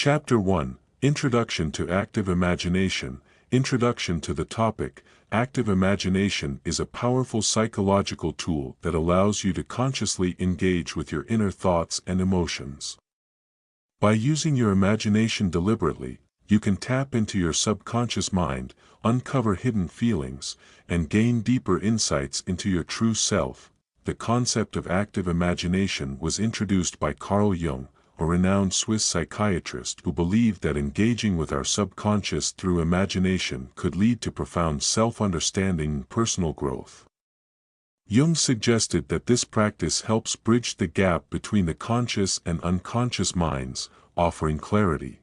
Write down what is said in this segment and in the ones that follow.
Chapter 1, Introduction to Active Imagination. Introduction to the topic. Active imagination is a powerful psychological tool that allows you to consciously engage with your inner thoughts and emotions. By using your imagination deliberately, you can tap into your subconscious mind, uncover hidden feelings, and gain deeper insights into your true self. The concept of active imagination was introduced by Carl Jung, a renowned Swiss psychiatrist who believed that engaging with our subconscious through imagination could lead to profound self-understanding and personal growth. Jung suggested that this practice helps bridge the gap between the conscious and unconscious minds, offering clarity,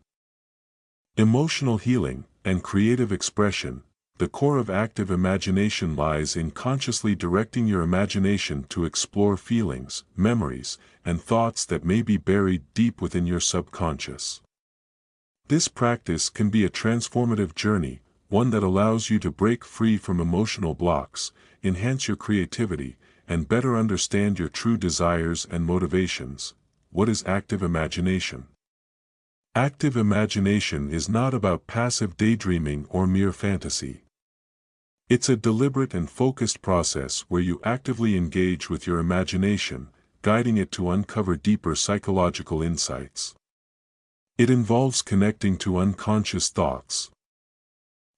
emotional healing, and creative expression. The core of active imagination lies in consciously directing your imagination to explore feelings, memories, and thoughts that may be buried deep within your subconscious. This practice can be a transformative journey, one that allows you to break free from emotional blocks, enhance your creativity, and better understand your true desires and motivations. What is active imagination? Active imagination is not about passive daydreaming or mere fantasy. It's a deliberate and focused process where you actively engage with your imagination, guiding it to uncover deeper psychological insights. It involves connecting to unconscious thoughts,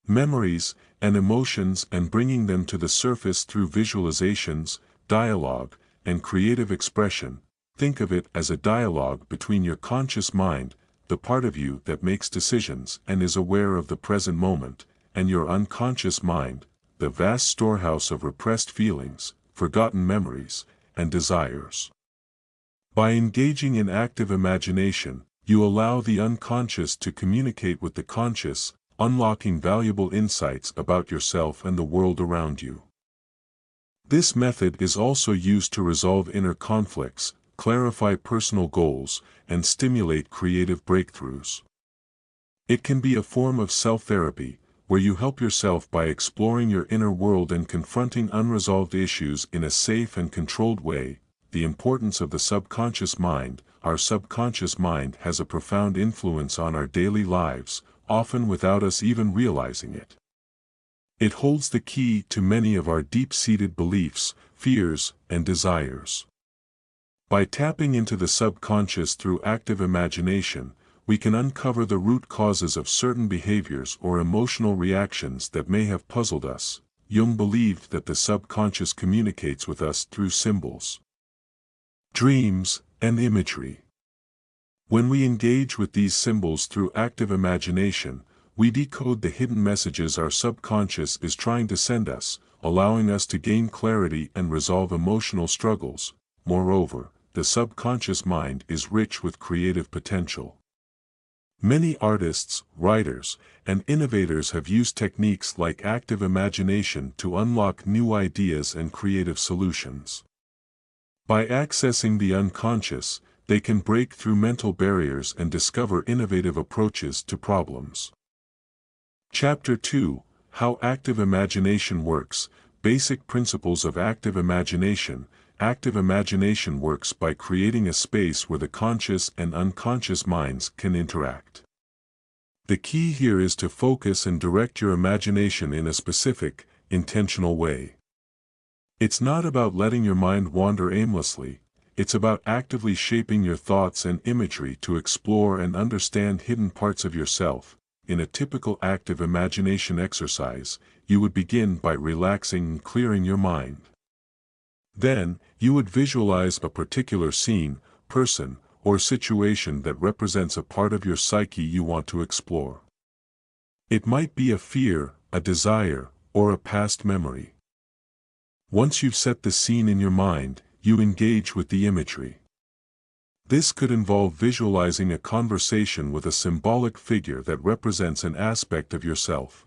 memories, and emotions and bringing them to the surface through visualizations, dialogue, and creative expression. Think of it as a dialogue between your conscious mind, the part of you that makes decisions and is aware of the present moment, and your unconscious mind, the vast storehouse of repressed feelings, forgotten memories, and desires. By engaging in active imagination, you allow the unconscious to communicate with the conscious, unlocking valuable insights about yourself and the world around you. This method is also used to resolve inner conflicts, clarify personal goals, and stimulate creative breakthroughs. It can be a form of self-therapy, where you help yourself by exploring your inner world and confronting unresolved issues in a safe and controlled way. The importance of the subconscious mind. Our subconscious mind has a profound influence on our daily lives, often without us even realizing it. It holds the key to many of our deep-seated beliefs, fears, and desires. By tapping into the subconscious through active imagination, we can uncover the root causes of certain behaviors or emotional reactions that may have puzzled us. Jung believed that the subconscious communicates with us through symbols, dreams, and imagery. When we engage with these symbols through active imagination, we decode the hidden messages our subconscious is trying to send us, allowing us to gain clarity and resolve emotional struggles. Moreover, the subconscious mind is rich with creative potential. Many artists, writers, and innovators have used techniques like active imagination to unlock new ideas and creative solutions. By accessing the unconscious, they can break through mental barriers and discover innovative approaches to problems. Chapter 2, How Active Imagination Works. Basic Principles of Active Imagination. Active imagination works by creating a space where the conscious and unconscious minds can interact. The key here is to focus and direct your imagination in a specific, intentional way. It's not about letting your mind wander aimlessly, it's about actively shaping your thoughts and imagery to explore and understand hidden parts of yourself. In a typical active imagination exercise, you would begin by relaxing and clearing your mind. Then, you would visualize a particular scene, person, or situation that represents a part of your psyche you want to explore. It might be a fear, a desire, or a past memory. Once you've set the scene in your mind, you engage with the imagery. This could involve visualizing a conversation with a symbolic figure that represents an aspect of yourself.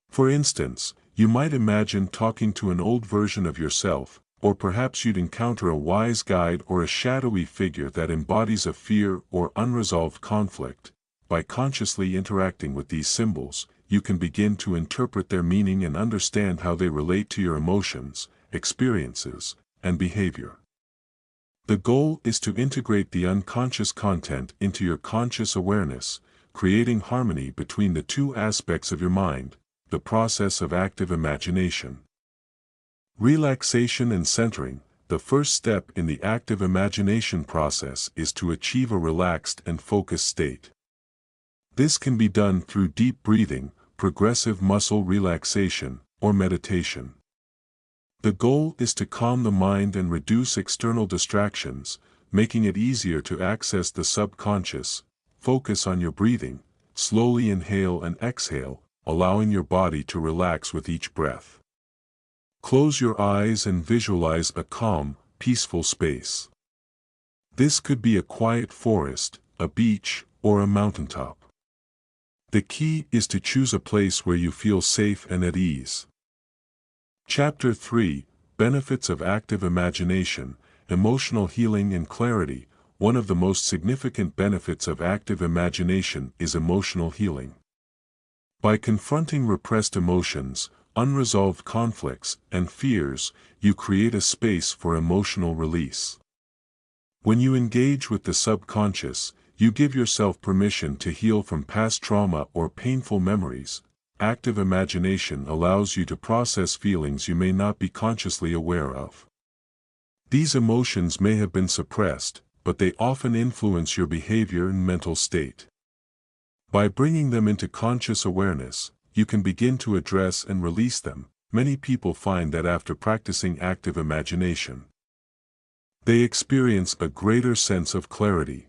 For instance, you might imagine talking to an old version of yourself, or perhaps you'd encounter a wise guide or a shadowy figure that embodies a fear or unresolved conflict. By consciously interacting with these symbols, you can begin to interpret their meaning and understand how they relate to your emotions, experiences, and behavior. The goal is to integrate the unconscious content into your conscious awareness, creating harmony between the two aspects of your mind, the process of active imagination. Relaxation and centering. The first step in the active imagination process is to achieve a relaxed and focused state. This can be done through deep breathing, progressive muscle relaxation, or meditation. The goal is to calm the mind and reduce external distractions, making it easier to access the subconscious. Focus on your breathing, slowly inhale and exhale, allowing your body to relax with each breath. Close your eyes and visualize a calm, peaceful space. This could be a quiet forest, a beach, or a mountaintop. The key is to choose a place where you feel safe and at ease. Chapter 3: Benefits of Active Imagination, Emotional Healing and Clarity. One of the most significant benefits of active imagination is emotional healing. By confronting repressed emotions, unresolved conflicts, and fears, you create a space for emotional release. When you engage with the subconscious, you give yourself permission to heal from past trauma or painful memories. Active imagination allows you to process feelings you may not be consciously aware of. These emotions may have been suppressed, but they often influence your behavior and mental state. By bringing them into conscious awareness, you can begin to address and release them. Many people find that after practicing active imagination, they experience a greater sense of clarity.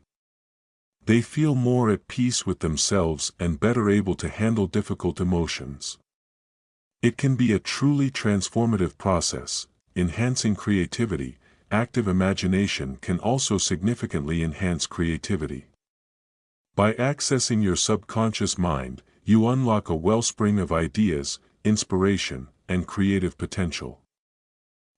They feel more at peace with themselves and better able to handle difficult emotions. It can be a truly transformative process, enhancing creativity. Active imagination can also significantly enhance creativity. By accessing your subconscious mind, you unlock a wellspring of ideas, inspiration, and creative potential.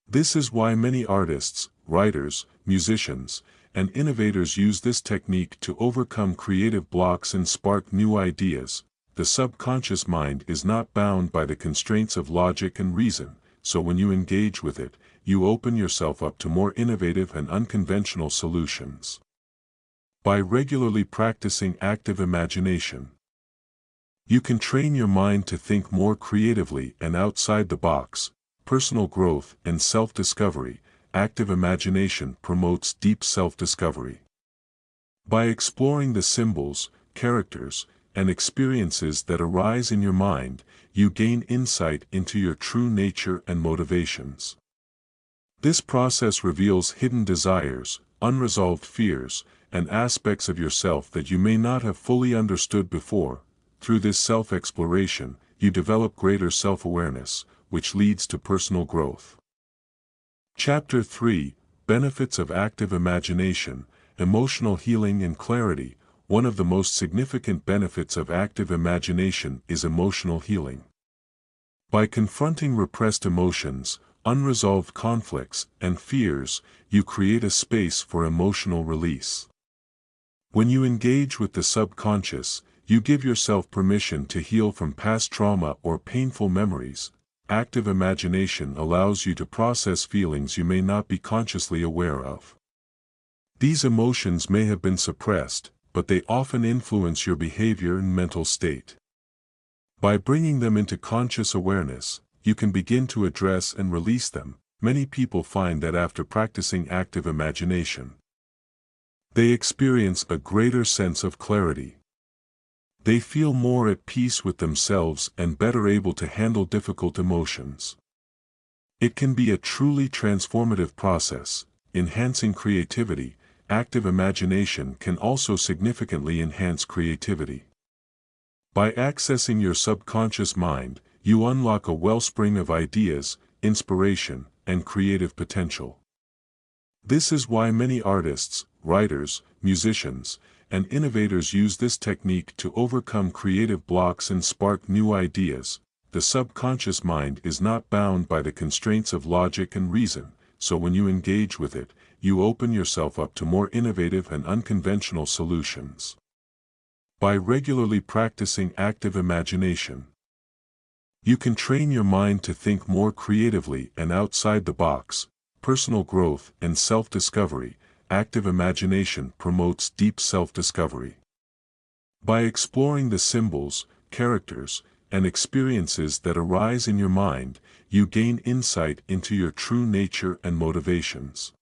This is why many artists, writers, musicians, and innovators use this technique to overcome creative blocks and spark new ideas. The subconscious mind is not bound by the constraints of logic and reason, so when you engage with it, you open yourself up to more innovative and unconventional solutions. By regularly practicing active imagination, you can train your mind to think more creatively and outside the box. Personal growth and self-discovery. Active imagination promotes deep self-discovery. By exploring the symbols, characters, and experiences that arise in your mind, you gain insight into your true nature and motivations. This process reveals hidden desires, unresolved fears, and aspects of yourself that you may not have fully understood before. Through this self-exploration, you develop greater self-awareness, which leads to personal growth. Chapter 3: Benefits of Active Imagination, Emotional Healing and Clarity. One of the most significant benefits of active imagination is emotional healing. By confronting repressed emotions, unresolved conflicts, and fears, you create a space for emotional release. When you engage with the subconscious, you give yourself permission to heal from past trauma or painful memories. Active imagination allows you to process feelings you may not be consciously aware of. These emotions may have been suppressed, but they often influence your behavior and mental state. By bringing them into conscious awareness, you can begin to address and release them. Many people find that after practicing active imagination, they experience a greater sense of clarity. They feel more at peace with themselves and better able to handle difficult emotions. It can be a truly transformative process, enhancing creativity. Active imagination can also significantly enhance creativity. By accessing your subconscious mind, you unlock a wellspring of ideas, inspiration, and creative potential. This is why many artists, writers, musicians, and innovators use this technique to overcome creative blocks and spark new ideas. The subconscious mind is not bound by the constraints of logic and reason, so when you engage with it, you open yourself up to more innovative and unconventional solutions. By regularly practicing active imagination, you can train your mind to think more creatively and outside the box. Personal growth and self-discovery. active imagination promotes deep self-discovery. By exploring the symbols, characters, and experiences that arise in your mind, you gain insight into your true nature and motivations.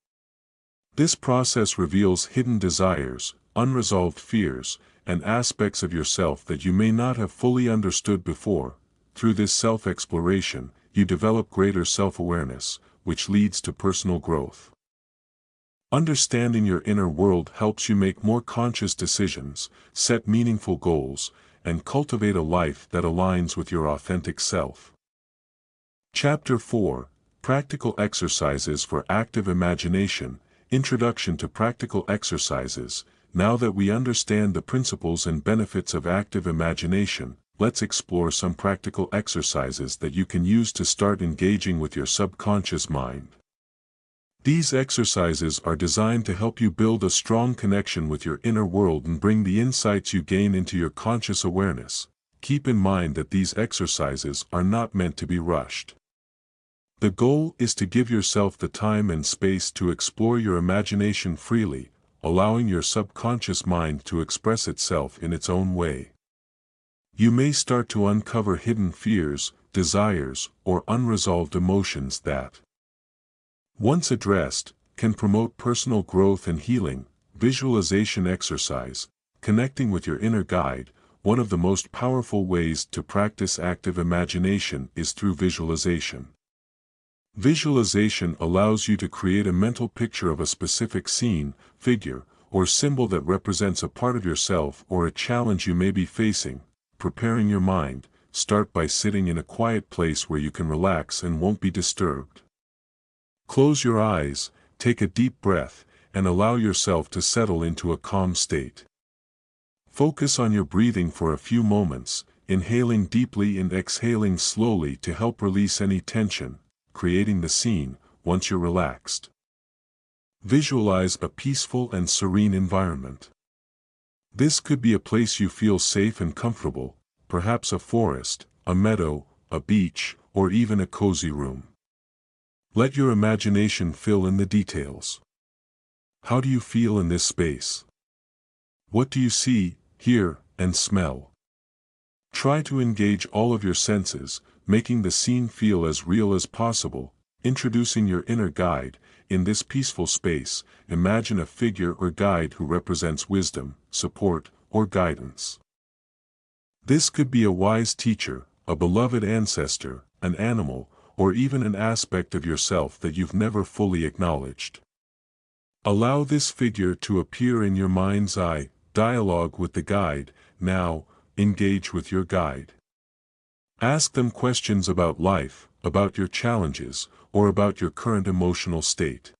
This process reveals hidden desires, unresolved fears, and aspects of yourself that you may not have fully understood before. Through this self-exploration, you develop greater self-awareness, which leads to personal growth. Understanding your inner world helps you make more conscious decisions, set meaningful goals, and cultivate a life that aligns with your authentic self. Chapter 4: Practical Exercises for Active Imagination. Introduction to Practical Exercises. Now that we understand the principles and benefits of active imagination, let's explore some practical exercises that you can use to start engaging with your subconscious mind. These exercises are designed to help you build a strong connection with your inner world and bring the insights you gain into your conscious awareness. Keep in mind that these exercises are not meant to be rushed. The goal is to give yourself the time and space to explore your imagination freely, allowing your subconscious mind to express itself in its own way. You may start to uncover hidden fears, desires, or unresolved emotions that, once addressed, can promote personal growth and healing. Visualization exercise. Connecting with your inner guide. One of the most powerful ways to practice active imagination is through visualization. Visualization allows you to create a mental picture of a specific scene, figure, or symbol that represents a part of yourself or a challenge you may be facing. Preparing your mind. Start by sitting in a quiet place where you can relax and won't be disturbed. Close your eyes, take a deep breath, and allow yourself to settle into a calm state. Focus on your breathing for a few moments, inhaling deeply and exhaling slowly to help release any tension, creating the scene. Once you're relaxed, visualize a peaceful and serene environment. This could be a place you feel safe and comfortable, perhaps a forest, a meadow, a beach, or even a cozy room. Let your imagination fill in the details. How do you feel in this space? What do you see, hear, and smell? Try to engage all of your senses, making the scene feel as real as possible. Introducing your inner guide. In this peaceful space, imagine a figure or guide who represents wisdom, support, or guidance. This could be a wise teacher, a beloved ancestor, an animal, or even an aspect of yourself that you've never fully acknowledged. Allow this figure to appear in your mind's eye. Dialogue with the guide. Now, engage with your guide. Ask them questions about life, about your challenges, or about your current emotional state.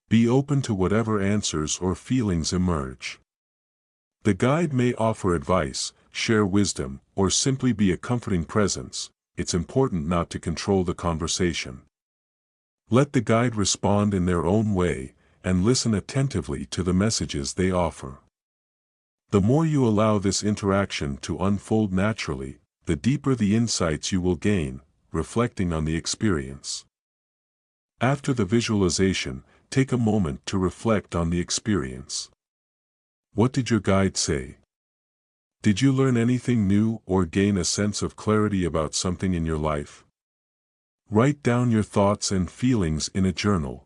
Be open to whatever answers or feelings emerge. The guide may offer advice, share wisdom, or simply be a comforting presence. It's important not to control the conversation. Let the guide respond in their own way, and listen attentively to the messages they offer. The more you allow this interaction to unfold naturally, the deeper the insights you will gain. Reflecting on the experience. After the visualization, take a moment to reflect on the experience. What did your guide say? Did you learn anything new or gain a sense of clarity about something in your life? Write down your thoughts and feelings in a journal.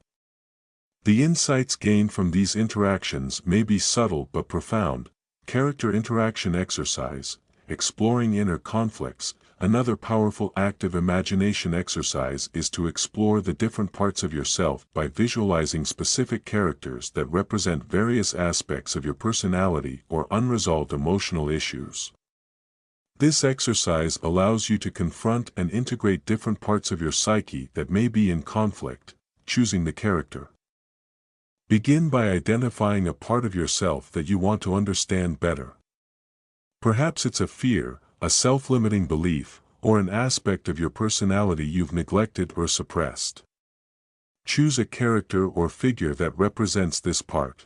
The insights gained from these interactions may be subtle but profound. Character interaction exercise. Exploring inner conflicts. Another powerful active imagination exercise is to explore the different parts of yourself by visualizing specific characters that represent various aspects of your personality or unresolved emotional issues. This exercise allows you to confront and integrate different parts of your psyche that may be in conflict. Choosing the character. Begin by identifying a part of yourself that you want to understand better. Perhaps it's a fear, a self-limiting belief, or an aspect of your personality you've neglected or suppressed. Choose a character or figure that represents this part.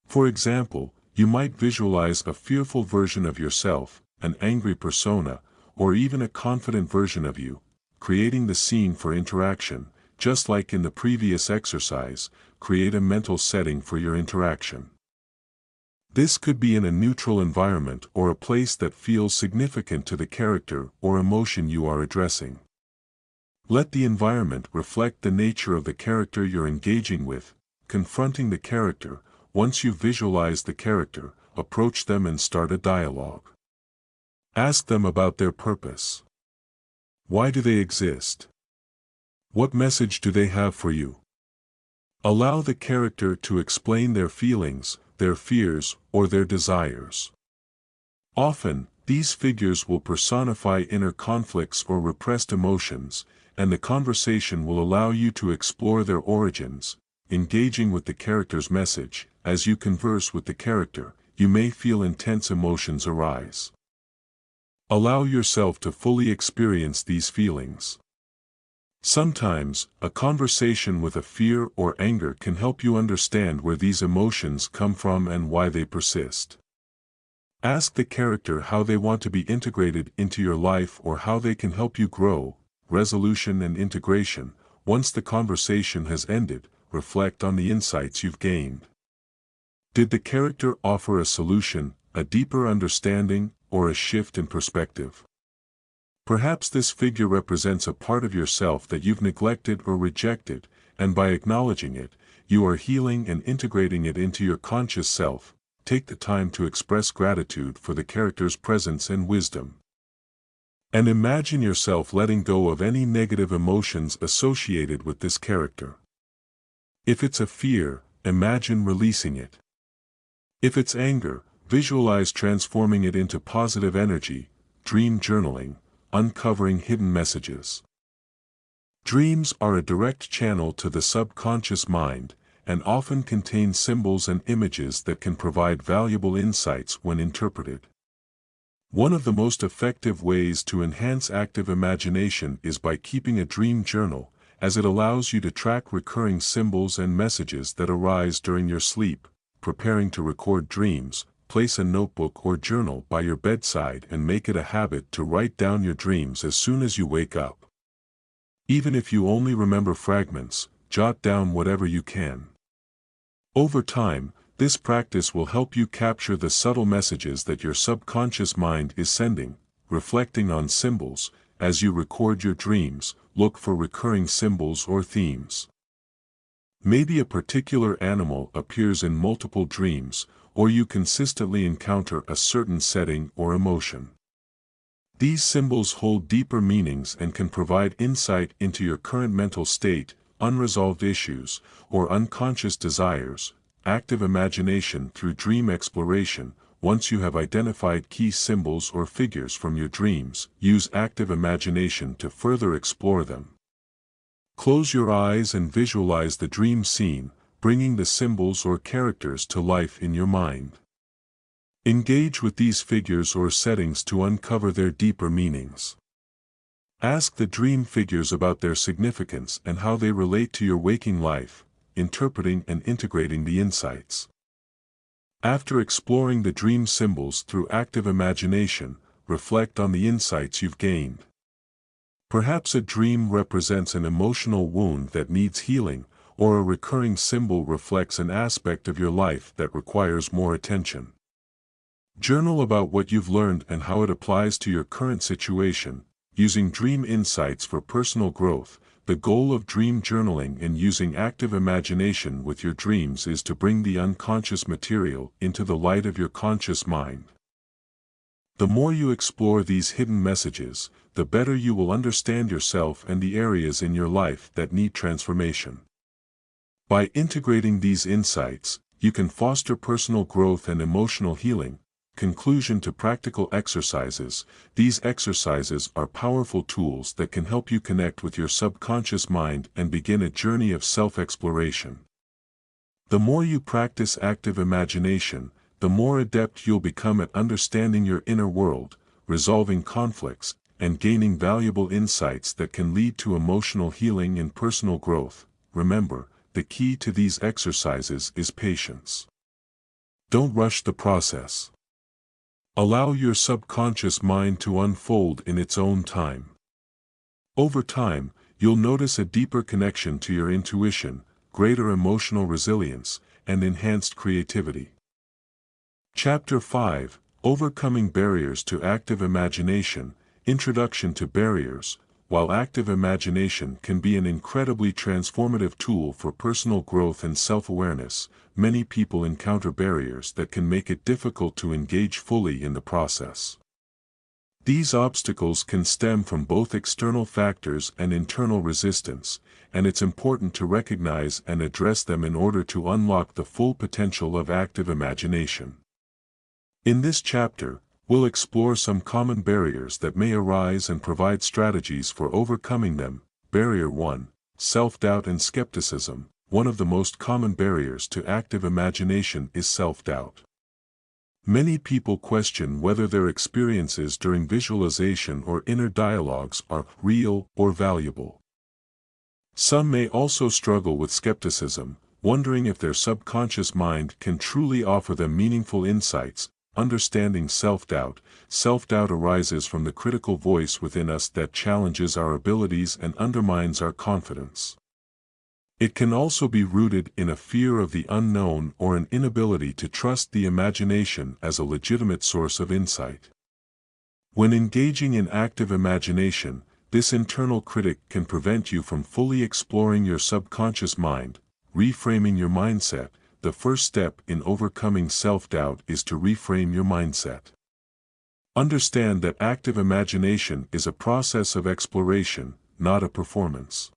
For example, you might visualize a fearful version of yourself, an angry persona, or even a confident version of you. Creating the scene for interaction. just like in the previous exercise, create a mental setting for your interaction. This could be in a neutral environment or a place that feels significant to the character or emotion you are addressing. Let the environment reflect the nature of the character you're engaging with. Confronting the character. Once you visualize the character, approach them and start a dialogue. Ask them about their purpose. Why do they exist? What message do they have for you? Allow the character to explain their feelings, their fears, or their desires. Often, these figures will personify inner conflicts or repressed emotions, and the conversation will allow you to explore their origins. Engaging with the character's message. As you converse with the character, you may feel intense emotions arise. Allow yourself to fully experience these feelings. Sometimes, a conversation with a fear or anger can help you understand where these emotions come from and why they persist. Ask the character how they want to be integrated into your life or how they can help you grow. Resolution and integration. Once the conversation has ended, reflect on the insights you've gained. Did the character offer a solution, a deeper understanding, or a shift in perspective? Perhaps this figure represents a part of yourself that you've neglected or rejected, and by acknowledging it, you are healing and integrating it into your conscious self. Take the time to express gratitude for the character's presence and wisdom. And imagine yourself letting go of any negative emotions associated with this character. If it's a fear, imagine releasing it. If it's anger, visualize transforming it into positive energy. Dream journaling. Uncovering hidden messages. Dreams are a direct channel to the subconscious mind, and often contain symbols and images that can provide valuable insights when interpreted. One of the most effective ways to enhance active imagination is by keeping a dream journal, as it allows you to track recurring symbols and messages that arise during your sleep. Preparing to record dreams. Place a notebook or journal by your bedside and make it a habit to write down your dreams as soon as you wake up. Even if you only remember fragments, jot down whatever you can. Over time, this practice will help you capture the subtle messages that your subconscious mind is sending. Reflecting on symbols. As you record your dreams, look for recurring symbols or themes. Maybe a particular animal appears in multiple dreams, or you consistently encounter a certain setting or emotion. These symbols hold deeper meanings and can provide insight into your current mental state, unresolved issues, or unconscious desires. Active imagination through dream exploration. Once you have identified key symbols or figures from your dreams, use active imagination to further explore them. Close your eyes and visualize the dream scene, bringing the symbols or characters to life in your mind. Engage with these figures or settings to uncover their deeper meanings. Ask the dream figures about their significance and how they relate to your waking life, interpreting and integrating the insights. After exploring the dream symbols through active imagination, reflect on the insights you've gained. Perhaps a dream represents an emotional wound that needs healing, or a recurring symbol reflects an aspect of your life that requires more attention. Journal about what you've learned and how it applies to your current situation. Using dream insights for personal growth. The goal of dream journaling and using active imagination with your dreams is to bring the unconscious material into the light of your conscious mind. The more you explore these hidden messages, the better you will understand yourself and the areas in your life that need transformation. By integrating these insights, you can foster personal growth and emotional healing. Conclusion to practical exercises. These exercises are powerful tools that can help you connect with your subconscious mind and begin a journey of self-exploration. The more you practice active imagination, the more adept you'll become at understanding your inner world, resolving conflicts, and gaining valuable insights that can lead to emotional healing and personal growth. Remember, the key to these exercises is patience. Don't rush the process. Allow your subconscious mind to unfold in its own time. Over time, you'll notice a deeper connection to your intuition, greater emotional resilience, and enhanced creativity. Chapter 5: Overcoming Barriers to Active Imagination. Introduction to Barriers. While active imagination can be an incredibly transformative tool for personal growth and self-awareness, many people encounter barriers that can make it difficult to engage fully in the process. These obstacles can stem from both external factors and internal resistance, and it's important to recognize and address them in order to unlock the full potential of active imagination. In this chapter, we'll explore some common barriers that may arise and provide strategies for overcoming them. Barrier 1: Self-doubt and skepticism. One of the most common barriers to active imagination is self-doubt. Many people question whether their experiences during visualization or inner dialogues are real or valuable. Some may also struggle with skepticism, wondering if their subconscious mind can truly offer them meaningful insights. Understanding self-doubt. Self-doubt arises from the critical voice within us that challenges our abilities and undermines our confidence. It can also be rooted in a fear of the unknown or an inability to trust the imagination as a legitimate source of insight. When engaging in active imagination, this internal critic can prevent you from fully exploring your subconscious mind. Reframing your mindset. The first step in overcoming self-doubt is to reframe your mindset. Understand that active imagination is a process of exploration, not a performance.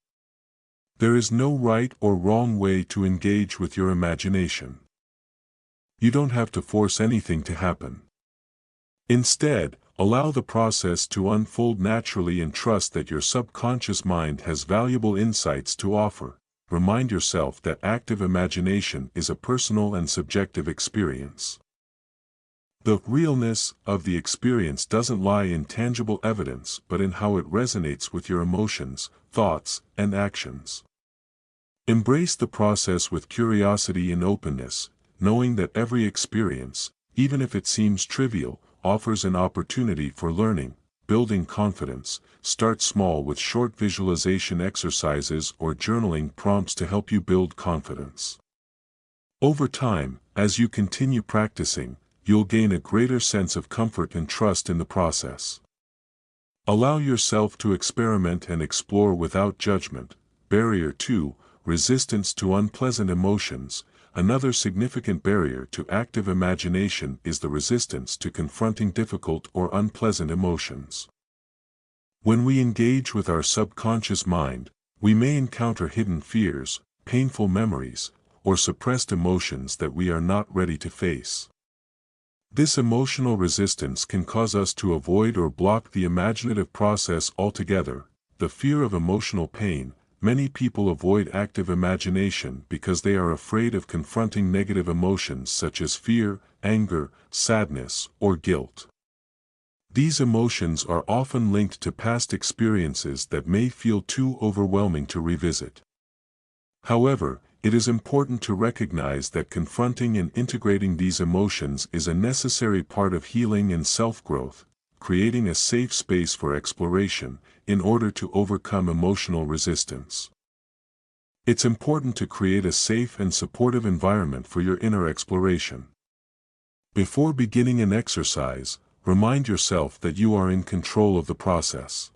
There is no right or wrong way to engage with your imagination. You don't have to force anything to happen. Instead, allow the process to unfold naturally and trust that your subconscious mind has valuable insights to offer. Remind yourself that active imagination is a personal and subjective experience. The realness of the experience doesn't lie in tangible evidence but in how it resonates with your emotions, thoughts, and actions. Embrace the process with curiosity and openness, knowing that every experience, even if it seems trivial, offers an opportunity for learning. Building confidence. Start small with short visualization exercises or journaling prompts to help you build confidence. Over time, as you continue practicing, you'll gain a greater sense of comfort and trust in the process. Allow yourself to experiment and explore without judgment. Barrier 2: Resistance to unpleasant emotions. Another significant barrier to active imagination is the resistance to confronting difficult or unpleasant emotions. When we engage with our subconscious mind, we may encounter hidden fears, painful memories, or suppressed emotions that we are not ready to face. This emotional resistance can cause us to avoid or block the imaginative process altogether. The fear of emotional pain. Many people avoid active imagination because they are afraid of confronting negative emotions such as fear, anger, sadness, or guilt. These emotions are often linked to past experiences that may feel too overwhelming to revisit. However, it is important to recognize that confronting and integrating these emotions is a necessary part of healing and self-growth, creating a safe space for exploration, in order to overcome emotional resistance. It's important to create a safe and supportive environment for your inner exploration. Before beginning an exercise, remind yourself that you are in control of the process.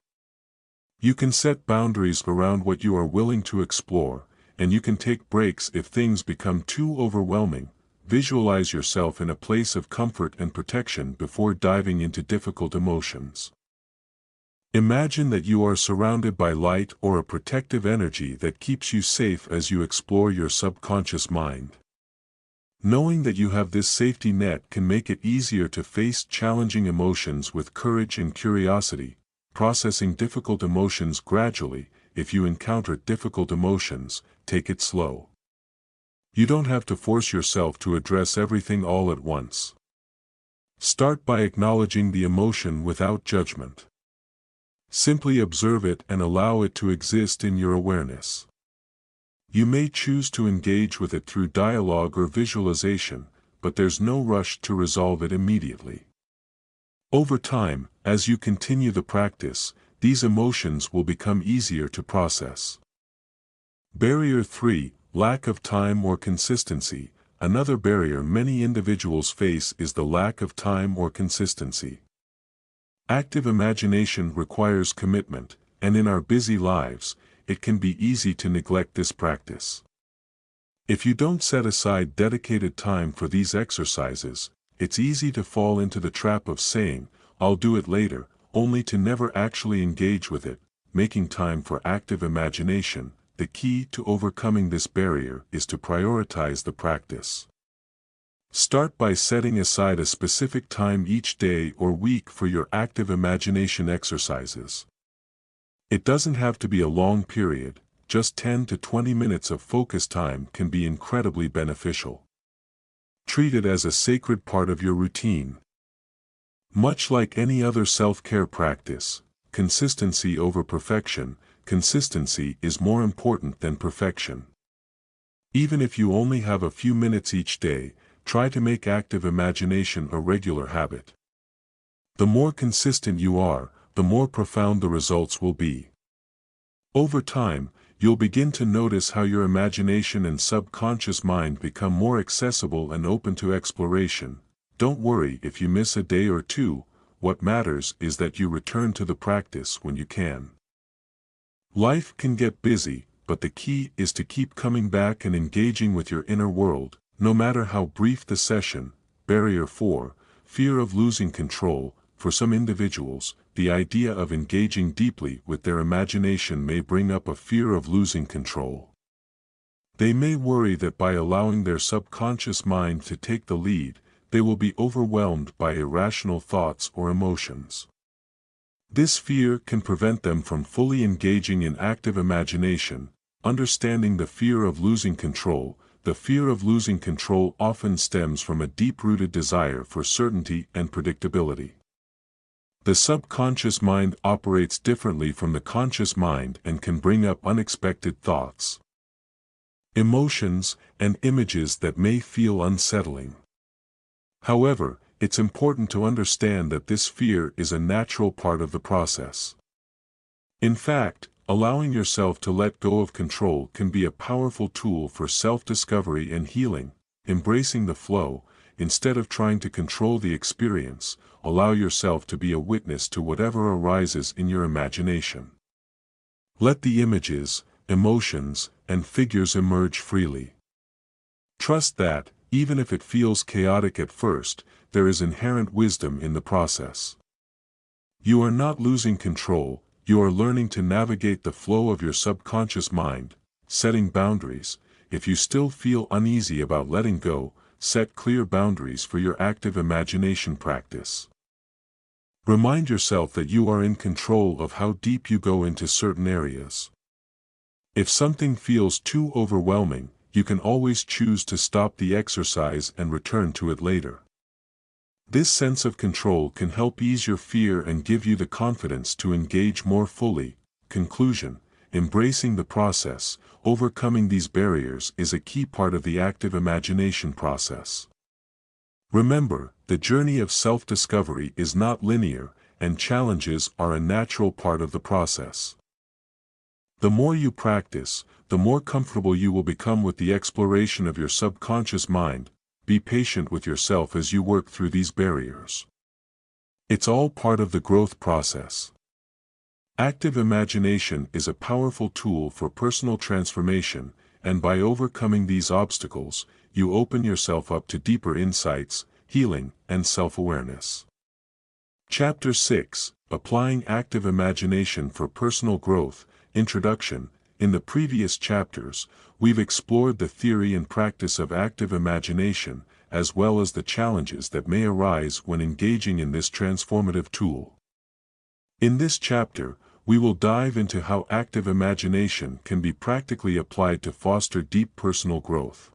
You can set boundaries around what you are willing to explore, and you can take breaks if things become too overwhelming. Visualize yourself in a place of comfort and protection before diving into difficult emotions. Imagine that you are surrounded by light or a protective energy that keeps you safe as you explore your subconscious mind. Knowing that you have this safety net can make it easier to face challenging emotions with courage and curiosity. Processing difficult emotions gradually. If you encounter difficult emotions, take it slow. You don't have to force yourself to address everything all at once. Start by acknowledging the emotion without judgment. Simply observe it and allow it to exist in your awareness. You may choose to engage with it through dialogue or visualization, but there's no rush to resolve it immediately. Over time, as you continue the practice, these emotions will become easier to process. Barrier 3, lack of time or consistency. Another barrier many individuals face is the lack of time or consistency. Active imagination requires commitment, and in our busy lives, it can be easy to neglect this practice. If you don't set aside dedicated time for these exercises, it's easy to fall into the trap of saying, "I'll do it later," only to never actually engage with it. Making time for active imagination. The key to overcoming this barrier is to prioritize the practice. Start by setting aside a specific time each day or week for your active imagination exercises. It doesn't have to be a long period, just 10 to 20 minutes of focus time can be incredibly beneficial. Treat it as a sacred part of your routine. Much like any other self-care practice, consistency over perfection, consistency is more important than perfection. Even if you only have a few minutes each day, try to make active imagination a regular habit. The more consistent you are, the more profound the results will be. Over time, you'll begin to notice how your imagination and subconscious mind become more accessible and open to exploration. Don't worry if you miss a day or two, what matters is that you return to the practice when you can. Life can get busy, but the key is to keep coming back and engaging with your inner world, no matter how brief the session. Barrier 4, fear of losing control. For some individuals, the idea of engaging deeply with their imagination may bring up a fear of losing control. They may worry that by allowing their subconscious mind to take the lead, they will be overwhelmed by irrational thoughts or emotions. This fear can prevent them from fully engaging in active imagination. Understanding the fear of losing control. The fear of losing control often stems from a deep-rooted desire for certainty and predictability. The subconscious mind operates differently from the conscious mind and can bring up unexpected thoughts, emotions, and images that may feel unsettling. However, it's important to understand that this fear is a natural part of the process. In fact, allowing yourself to let go of control can be a powerful tool for self-discovery and healing. Embracing the flow, instead of trying to control the experience, allow yourself to be a witness to whatever arises in your imagination. Let the images, emotions, and figures emerge freely. Trust that, even if it feels chaotic at first, there is inherent wisdom in the process. You are not losing control, you are learning to navigate the flow of your subconscious mind. Setting boundaries. If you still feel uneasy about letting go, set clear boundaries for your active imagination practice. Remind yourself that you are in control of how deep you go into certain areas. If something feels too overwhelming, you can always choose to stop the exercise and return to it later. This sense of control can help ease your fear and give you the confidence to engage more fully. Conclusion: embracing the process, overcoming these barriers is a key part of the active imagination process. Remember, the journey of self-discovery is not linear, and challenges are a natural part of the process. The more you practice, the more comfortable you will become with the exploration of your subconscious mind. Be patient with yourself as you work through these barriers. It's all part of the growth process. Active imagination is a powerful tool for personal transformation, and by overcoming these obstacles, you open yourself up to deeper insights, healing, and self-awareness. Chapter 6: Applying Active Imagination for Personal Growth. Introduction. In the previous chapters, we've explored the theory and practice of active imagination, as well as the challenges that may arise when engaging in this transformative tool. In this chapter, we will dive into how active imagination can be practically applied to foster deep personal growth.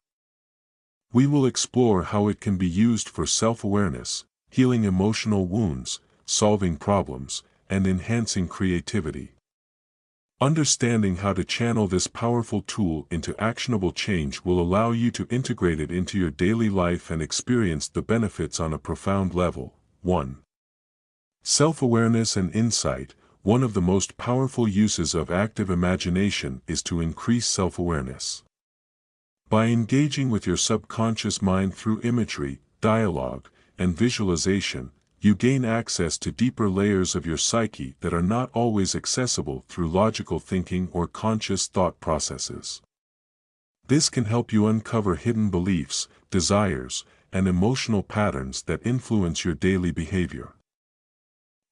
We will explore how it can be used for self-awareness, healing emotional wounds, solving problems, and enhancing creativity. Understanding how to channel this powerful tool into actionable change will allow you to integrate it into your daily life and experience the benefits on a profound level. 1. Self-awareness and insight. one of the most powerful uses of active imagination is to increase self-awareness. By engaging with your subconscious mind through imagery, dialogue, and visualization, you gain access to deeper layers of your psyche that are not always accessible through logical thinking or conscious thought processes. This can help you uncover hidden beliefs, desires, and emotional patterns that influence your daily behavior.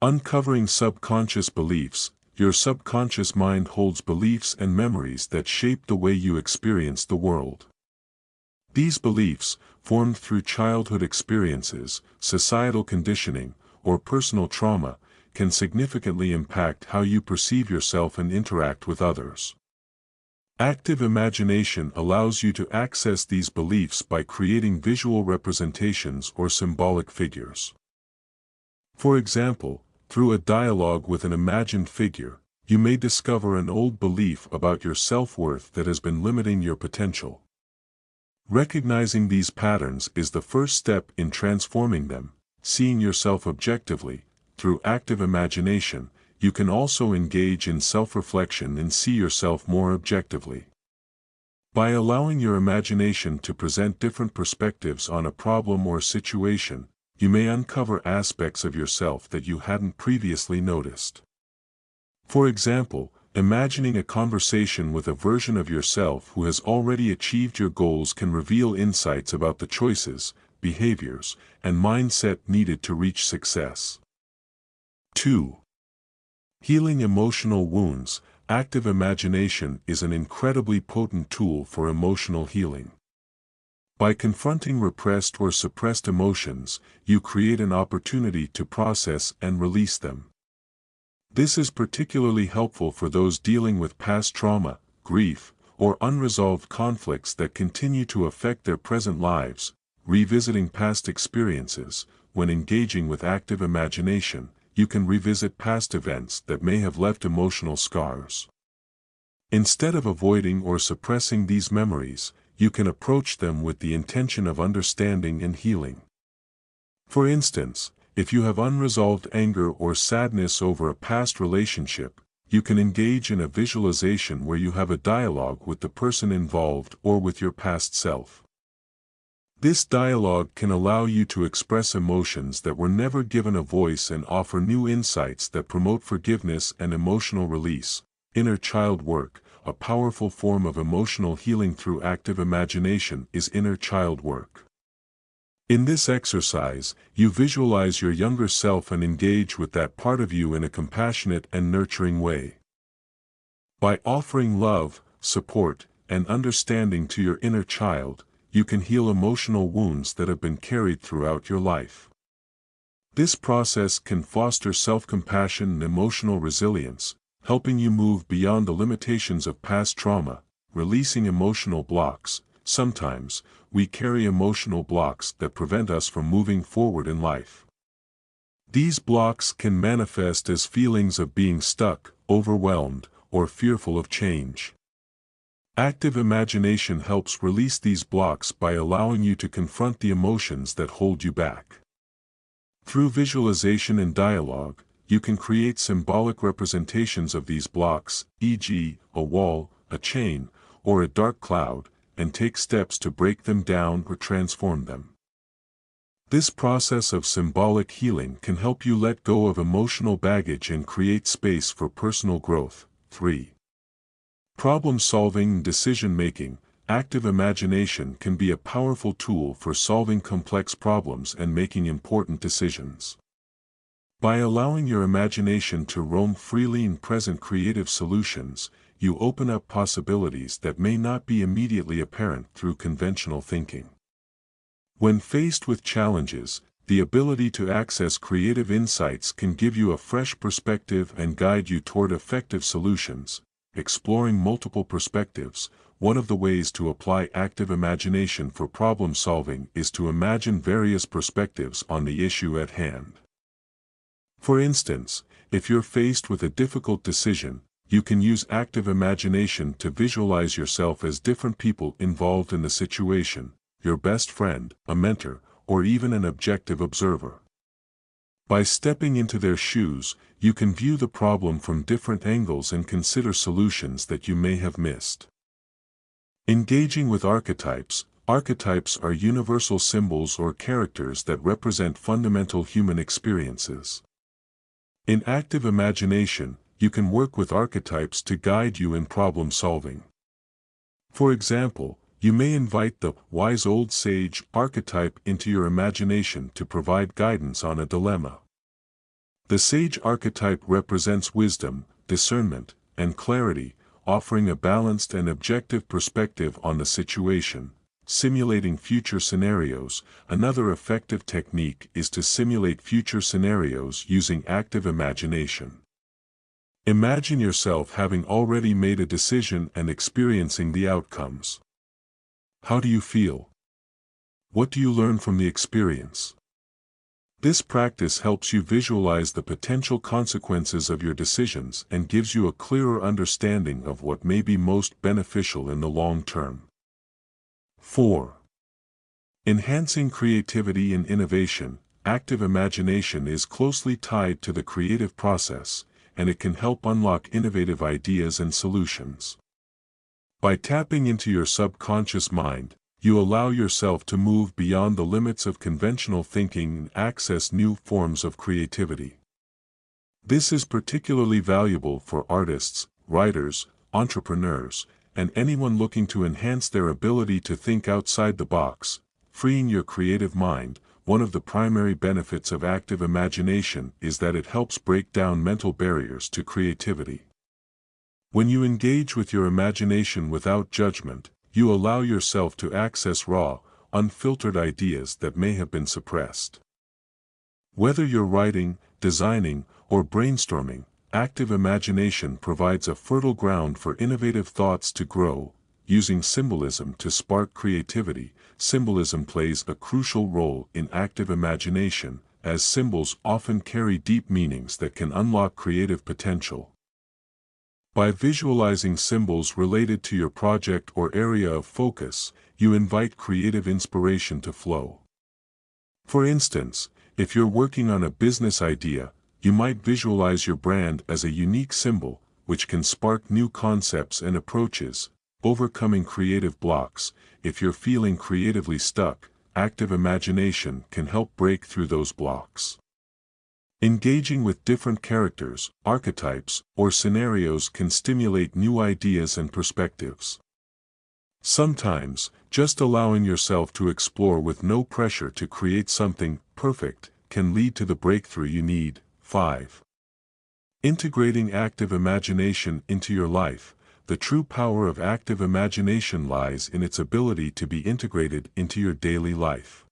Uncovering subconscious beliefs. Your subconscious mind holds beliefs and memories that shape the way you experience the world. These beliefs, formed through childhood experiences, societal conditioning, or personal trauma, can significantly impact how you perceive yourself and interact with others. Active imagination allows you to access these beliefs by creating visual representations or symbolic figures. For example, through a dialogue with an imagined figure, you may discover an old belief about your self-worth that has been limiting your potential. Recognizing these patterns is the first step in transforming them. Seeing yourself objectively. Through active imagination, you can also engage in self-reflection and see yourself more objectively. By allowing your imagination to present different perspectives on a problem or situation, you may uncover aspects of yourself that you hadn't previously noticed. For example, imagining a conversation with a version of yourself who has already achieved your goals can reveal insights about the choices, behaviors, and mindset needed to reach success. 2. Healing emotional wounds. Active imagination is an incredibly potent tool for emotional healing. By confronting repressed or suppressed emotions, you create an opportunity to process and release them. This is particularly helpful for those dealing with past trauma, grief, or unresolved conflicts that continue to affect their present lives. Revisiting past experiences. When engaging with active imagination, you can revisit past events that may have left emotional scars. Instead of avoiding or suppressing these memories, you can approach them with the intention of understanding and healing. For instance, if you have unresolved anger or sadness over a past relationship, you can engage in a visualization where you have a dialogue with the person involved or with your past self. This dialogue can allow you to express emotions that were never given a voice and offer new insights that promote forgiveness and emotional release. Inner child work. A powerful form of emotional healing through active imagination is inner child work. In this exercise, you visualize your younger self and engage with that part of you in a compassionate and nurturing way. By offering love, support, and understanding to your inner child, you can heal emotional wounds that have been carried throughout your life. This process can foster self-compassion and emotional resilience, helping you move beyond the limitations of past trauma, releasing emotional blocks. Sometimes, we carry emotional blocks that prevent us from moving forward in life. These blocks can manifest as feelings of being stuck, overwhelmed, or fearful of change. Active imagination helps release these blocks by allowing you to confront the emotions that hold you back. Through visualization and dialogue, you can create symbolic representations of these blocks, e.g., a wall, a chain, or a dark cloud, and take steps to break them down or transform them. This process of symbolic healing can help you let go of emotional baggage and create space for personal growth. 3. Problem-solving and decision-making. Active imagination can be a powerful tool for solving complex problems and making important decisions. By allowing your imagination to roam freely and present creative solutions, you open up possibilities that may not be immediately apparent through conventional thinking. When faced with challenges, the ability to access creative insights can give you a fresh perspective and guide you toward effective solutions. Exploring multiple perspectives. One of the ways to apply active imagination for problem solving is to imagine various perspectives on the issue at hand. For instance, if you're faced with a difficult decision, you can use active imagination to visualize yourself as different people involved in the situation, your best friend, a mentor, or even an objective observer. By stepping into their shoes, you can view the problem from different angles and consider solutions that you may have missed. Engaging with archetypes. Archetypes are universal symbols or characters that represent fundamental human experiences. In active imagination, you can work with archetypes to guide you in problem solving. For example, you may invite the wise old sage archetype into your imagination to provide guidance on a dilemma. The sage archetype represents wisdom, discernment, and clarity, offering a balanced and objective perspective on the situation. Simulating future scenarios. Another effective technique is to simulate future scenarios using active imagination. Imagine yourself having already made a decision and experiencing the outcomes. How do you feel? What do you learn from the experience? This practice helps you visualize the potential consequences of your decisions and gives you a clearer understanding of what may be most beneficial in the long term. 4. Enhancing creativity and innovation. Active imagination is closely tied to the creative process, and it can help unlock innovative ideas and solutions. By tapping into your subconscious mind, you allow yourself to move beyond the limits of conventional thinking and access new forms of creativity. This is particularly valuable for artists, writers, entrepreneurs, and anyone looking to enhance their ability to think outside the box. Freeing your creative mind. One of the primary benefits of active imagination is that it helps break down mental barriers to creativity. When you engage with your imagination without judgment, you allow yourself to access raw, unfiltered ideas that may have been suppressed. Whether you're writing, designing, or brainstorming, active imagination provides a fertile ground for innovative thoughts to grow. Using symbolism to spark creativity. Symbolism plays a crucial role in active imagination, as symbols often carry deep meanings that can unlock creative potential. By visualizing symbols related to your project or area of focus, you invite creative inspiration to flow. For instance, if you're working on a business idea, you might visualize your brand as a unique symbol, which can spark new concepts and approaches. Overcoming creative blocks. If you're feeling creatively stuck, active imagination can help break through those blocks. Engaging with different characters, archetypes, or scenarios can stimulate new ideas and perspectives. Sometimes, just allowing yourself to explore with no pressure to create something perfect can lead to the breakthrough you need. 5. Integrating active imagination into your life. The true power of active imagination lies in its ability to be integrated into your daily life.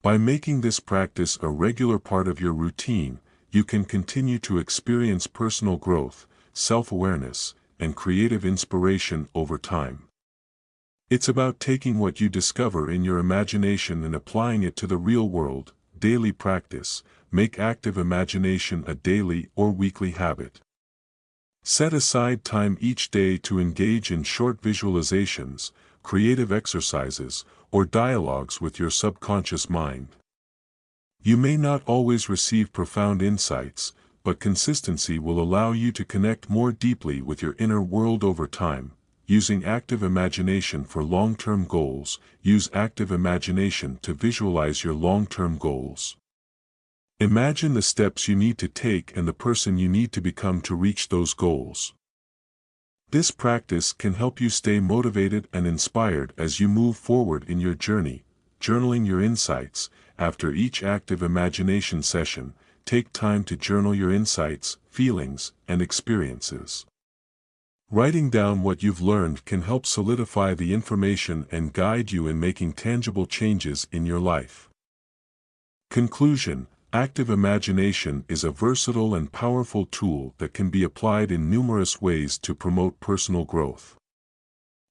By making this practice a regular part of your routine, you can continue to experience personal growth, self-awareness, and creative inspiration over time. It's about taking what you discover in your imagination and applying it to the real world. Daily practice. Make active imagination a daily or weekly habit. Set aside time each day to engage in short visualizations, creative exercises, or dialogues with your subconscious mind. You may not always receive profound insights, but consistency will allow you to connect more deeply with your inner world over time. Using active imagination for long-term goals. Use active imagination to visualize your long-term goals. Imagine the steps you need to take and the person you need to become to reach those goals. This practice can help you stay motivated and inspired as you move forward in your journey. Journaling your insights. After each active imagination session, take time to journal your insights, feelings, and experiences. Writing down what you've learned can help solidify the information and guide you in making tangible changes in your life. Conclusion. Active imagination is a versatile and powerful tool that can be applied in numerous ways to promote personal growth.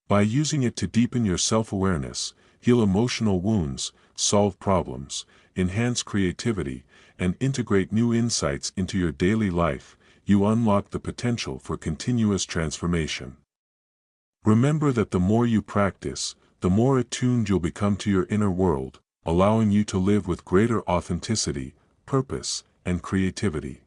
By using it to deepen your self-awareness, heal emotional wounds, solve problems, enhance creativity, and integrate new insights into your daily life, you unlock the potential for continuous transformation. Remember that the more you practice, the more attuned you'll become to your inner world, allowing you to live with greater authenticity, purpose, and creativity.